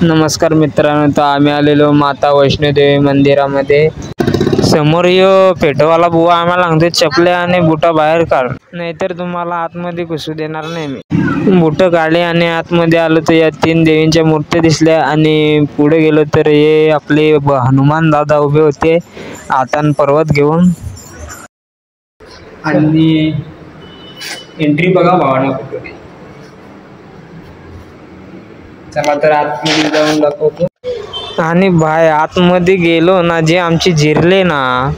नमस्कार मित्रांनो, तर आम्ही आलेलो माता वैष्णोदेवी मंदिरामध्ये. समोर पेटवाला बुवा आम्हाला सांगते चपल्या आणि बुटा बाहेर काढ, नाहीतर तुम्हाला आतमध्ये घुसू देणार नाही. मी बुट काढले आणि आतमध्ये आलो तर या 3 देवींच्या मूर्त्या दिसल्या. आणि पुढे गेलो तर हे आपले हनुमान दादा उभे होते हातान पर्वत घेऊन. आणि एंट्री बघा भावाना कुठे. चला तर आतमध्ये जाऊन दाखवतो. आणि बाय आतमध्ये गेलो ना, जे आमची जिरले ना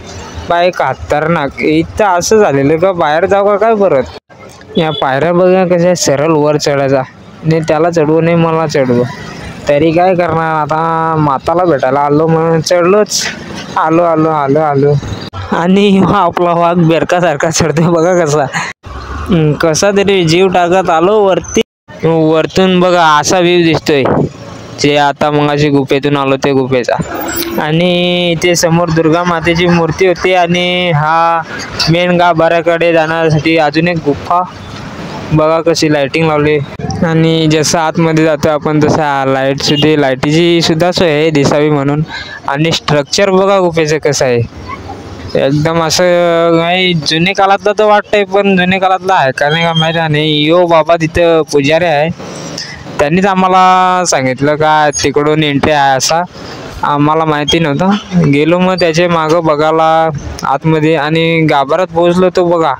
बाय खतरनाक. इथं असं झालेलं का बाहेर जाऊ का काय परत. या पायऱ्या बघा कशा सरळ वर चढायचा, नाही त्याला चढवू नाही मला चढवू, तरी काय करणार आता. माताला भेटायला आलो म्हणून चढलोच. आलो आलो आलो आलो आणि आपला वाघ बेरकासारखा चढतोय बघा कसा तरी जीव टाकत आलो वरती. वरतून बघा असा व्ह्यू दिसतोय, जे आता मगाशी गुफेतून आलो ते गुफेचा. आणि इथे समोर दुर्गा मातेची मूर्ती होती. आणि हा मेन गाभाऱ्याकडे जाण्यासाठी अजून एक गुफा बघा कशी लाइटिंग लावली. आणि जसं आतमध्ये जातो आपण तसा लाईटीची सुद्धा सोय आहे दिसावी म्हणून. आणि स्ट्रक्चर बघा गुफेचं कसं आहे, एकदम असं काही जुने काळातलं तर वाटतंय, पण जुने काळातलं आहे का नाही का माहिती नाही. बाबा तिथं पुजारी आहे, त्यांनीच आम्हाला सांगितलं का तिकडून एंट्री आहे असा. आम्हाला माहिती नव्हतं. गेलो मग त्याचे मागं बघायला आतमध्ये. आणि गाभाऱ्यात पोहोचलो तो बघा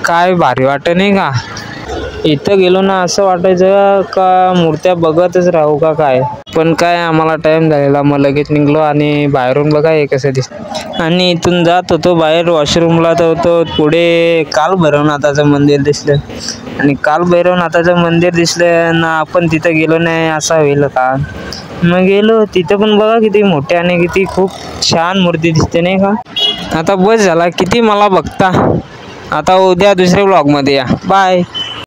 काय भारी वाटत नाही का. इथं गेलो ना असं वाटायचं का मूर्त्या बघतच राहू का काय. पण काय आम्हाला टाइम झालेला, मग लगेच निघलो. आणि बाहेरून बघा हे कसं दिसतं. आणि इथून जात होतो बाहेर वॉशरूमला तर होतो, पुढे काल भैरवनाथाचं मंदिर दिसलं. आणि काल भैरवनाथाचं मंदिर दिसलं ना, आपण तिथं गेलो नाही असा होईल का. मग गेलो तिथं पण बघा किती मोठे आणि किती खूप छान मूर्ती दिसते नाही का. आता बस झाला किती मला बघता. आता उद्या दुसऱ्या ब्लॉगमध्ये या. बाय.